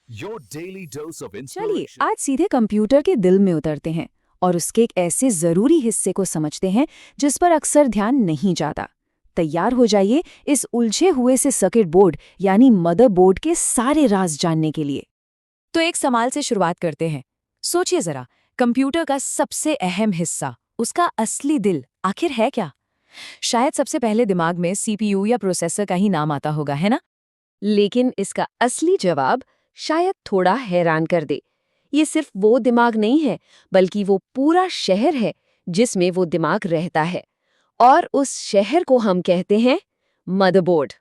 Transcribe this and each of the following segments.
Your daily dose of चलिए inspiration. आज सीधे कंप्यूटर के दिल में उतरते हैं और उसके एक ऐसे जरूरी हिस्से को समझते हैं जिस पर अक्सर ध्यान नहीं जाता। तैयार हो जाइए इस उलझे हुए से सर्किट बोर्ड यानी मदरबोर्ड के सारे राज जानने के लिए। तो एक सवाल से शुरुआत करते हैं। सोचिए जरा, कंप्यूटर का सबसे अहम हिस्सा, उसका असली दिल आखिर है क्या? शायद सबसे पहले दिमाग में सीपीयू या प्रोसेसर का ही नाम आता होगा, है ना? लेकिन इसका असली जवाब शायद थोड़ा हैरान कर दे। ये सिर्फ वो दिमाग नहीं है, बल्कि वो पूरा शहर है जिसमें वो दिमाग रहता है। और उस शहर को हम कहते हैं मदरबोर्ड।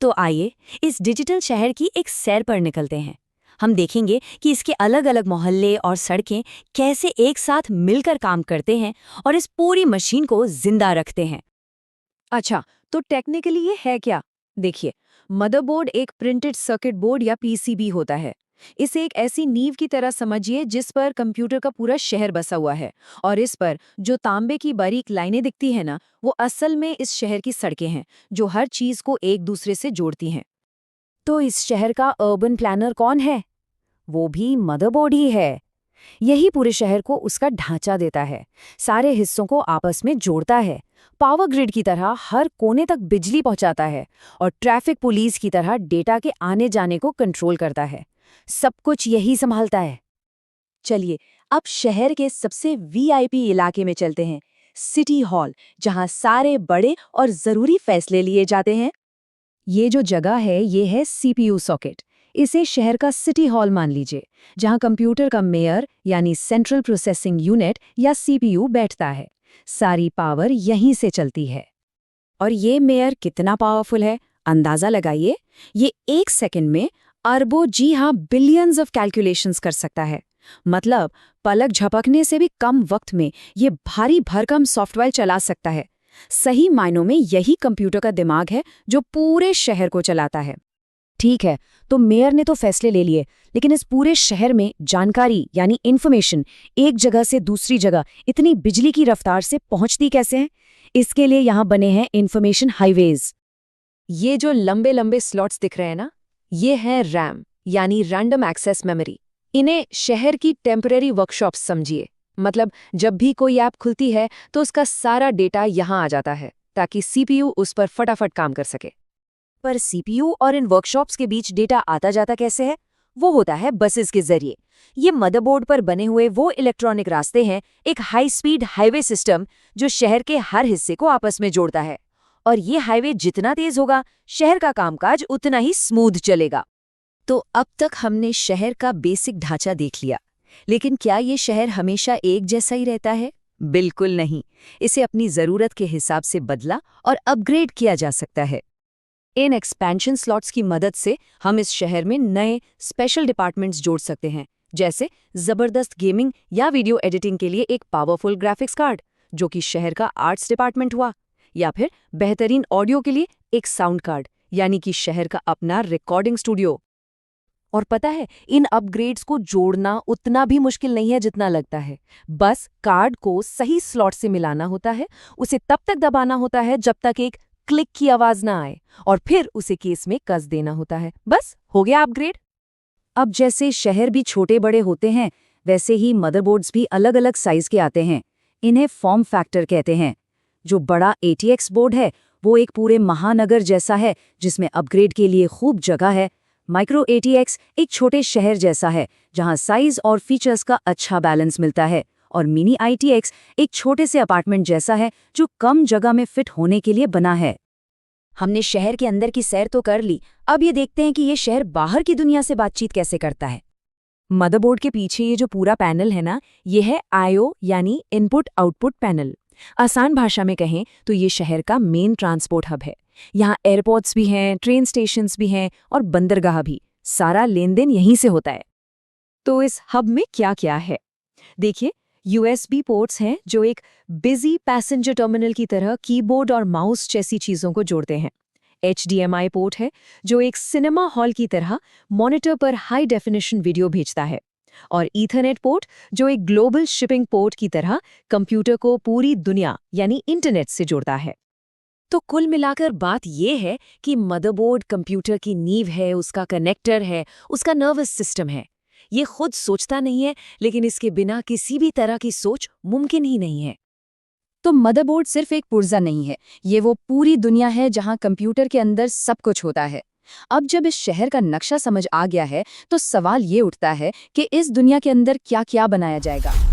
तो आइए इस डिजिटल शहर की एक सैर पर निकलते हैं। हम देखेंगे कि इसके अलग अलग मोहल्ले और सड़कें कैसे एक साथ मिलकर काम करते हैं और इस पूरी मशीन को जिंदा रखते हैं। अच्छा, तो टेक्निकली ये है क्या? देखिए, मदरबोर्ड एक प्रिंटेड सर्किट बोर्ड या पीसीबी होता है। इसे एक ऐसी नींव की तरह समझिए जिस पर कंप्यूटर का पूरा शहर बसा हुआ है, और इस पर जो तांबे की बारीक लाइनें दिखती हैं ना, वो असल में इस शहर की सड़कें हैं जो हर चीज को एक दूसरे से जोड़ती हैं। तो इस शहर का अर्बन प्लानर कौन है? वो भी मदरबोर्ड ही है। यही पूरे शहर को उसका ढांचा देता है, सारे हिस्सों को आपस में जोड़ता है, पावर ग्रिड की तरह हर कोने तक बिजली पहुंचाता है और ट्रैफिक पुलिस की तरह डेटा के आने जाने को कंट्रोल करता है। सब कुछ यही संभालता है। चलिए अब शहर के सबसे वीआईपी इलाके में चलते हैं, सिटी हॉल, जहां सारे बड़े और जरूरी फैसले लिए जाते हैं। ये जो जगह है ये है सीपीयू सॉकेट। इसे शहर का सिटी हॉल मान लीजिए, जहां कंप्यूटर का मेयर यानी सेंट्रल प्रोसेसिंग यूनिट या सीपीयू बैठता है। सारी पावर यहीं से चलती है। और ये मेयर कितना पावरफुल है, अंदाजा लगाइए। ये एक सेकंड में अरबों, जी हाँ बिलियंस ऑफ कैलकुलेशंस कर सकता है। मतलब पलक झपकने से भी कम वक्त में ये भारी भरकम सॉफ्टवेयर चला सकता है। सही मायनों में यही कंप्यूटर का दिमाग है जो पूरे शहर को चलाता है। ठीक है, तो मेयर ने तो फैसले ले लिए, लेकिन इस पूरे शहर में जानकारी यानी इन्फॉर्मेशन एक जगह से दूसरी जगह इतनी बिजली की रफ्तार से पहुंचती कैसे है? इसके लिए यहाँ बने हैं इन्फॉर्मेशन हाईवेज। ये जो लंबे लंबे स्लॉट्स दिख रहे हैं ना, ये है रैम यानी रैंडम एक्सेस मेमोरी। इन्हें शहर की टेम्परेरी वर्कशॉप्स समझिए। मतलब जब भी कोई ऐप खुलती है तो उसका सारा डेटा यहाँ आ जाता है ताकि सीपीयू उस पर फटाफट काम कर सके। पर सीपीयू और इन वर्कशॉप्स के बीच डेटा आता जाता कैसे है? वो होता है बसेस के जरिए। ये मदरबोर्ड पर बने हुए वो इलेक्ट्रॉनिक रास्ते हैं, एक हाई स्पीड हाईवे सिस्टम जो शहर के हर हिस्से को आपस में जोड़ता है। और ये हाईवे जितना तेज होगा, शहर का कामकाज उतना ही स्मूथ चलेगा। तो अब तक हमने शहर का बेसिक ढांचा देख लिया, लेकिन क्या ये शहर हमेशा एक जैसा ही रहता है? बिल्कुल नहीं। इसे अपनी जरूरत के हिसाब से बदला और अपग्रेड किया जा सकता है। इन एक्सपेंशन स्लॉट्स की मदद से हम इस शहर में नए स्पेशल डिपार्टमेंट्स जोड़ सकते हैं, जैसे जबरदस्त गेमिंग या वीडियो एडिटिंग के लिए एक पावरफुल ग्राफिक्स कार्ड, जो कि शहर का आर्ट्स डिपार्टमेंट हुआ, या फिर बेहतरीन ऑडियो के लिए एक साउंड कार्ड, यानी कि शहर का अपना रिकॉर्डिंग स्टूडियो। और पता है, इन अपग्रेड्स को जोड़ना उतना भी मुश्किल नहीं है जितना लगता है। बस कार्ड को सही स्लॉट से मिलाना होता है, उसे तब तक दबाना होता है जब तक एक क्लिक की आवाज ना आए, और फिर उसे केस में कस देना होता है। बस हो गया अपग्रेड। अब जैसे शहर भी छोटे बड़े होते हैं, वैसे ही मदरबोर्ड्स भी अलग अलग साइज के आते हैं। इन्हें फॉर्म फैक्टर कहते हैं। जो बड़ा एटीएक्स बोर्ड है वो एक पूरे महानगर जैसा है जिसमें अपग्रेड के लिए खूब जगह है। माइक्रो एटीएक्स एक छोटे शहर जैसा है जहां साइज और फीचर्स का अच्छा बैलेंस मिलता है। और मिनी आईटीएक्स एक छोटे से अपार्टमेंट जैसा है जो कम जगह में फिट होने के लिए बना है। हमने शहर के अंदर की सैर तो कर ली, अब ये देखते हैं कि ये शहर बाहर की दुनिया से बातचीत कैसे करता है। मदरबोर्ड के पीछे ये जो पूरा पैनल है ना, ये है आईओ यानी इनपुट आउटपुट पैनल। आसान भाषा में कहें तो ये शहर का मेन ट्रांसपोर्ट हब है। यहाँ एयरपोर्ट्स भी हैं, ट्रेन स्टेशंस भी हैं और बंदरगाह भी। सारा लेन देन यहीं से होता है। तो इस हब में क्या क्या है? देखिए, यूएसबी पोर्ट्स हैं जो एक बिजी पैसेंजर टर्मिनल की तरह कीबोर्ड और माउस जैसी चीजों को जोड़ते हैं। एचडीएमआई पोर्ट है जो एक सिनेमा हॉल की तरह मॉनिटर पर हाई डेफिनेशन वीडियो भेजता है। और ईथरनेट पोर्ट जो एक ग्लोबल शिपिंग पोर्ट की तरह कंप्यूटर को पूरी दुनिया यानी इंटरनेट से जोड़ता है। तो कुल मिलाकर बात ये है कि मदरबोर्ड कंप्यूटर की नींव है, उसका कनेक्टर है, उसका नर्वस सिस्टम है। ये खुद सोचता नहीं है, लेकिन इसके बिना किसी भी तरह की सोच मुमकिन ही नहीं है। तो मदरबोर्ड सिर्फ एक पुर्जा नहीं है, ये वो पूरी दुनिया है जहां कंप्यूटर के अंदर सब कुछ होता है। अब जब इस शहर का नक्शा समझ आ गया है, तो सवाल ये उठता है कि इस दुनिया के अंदर क्या क्या बनाया जाएगा।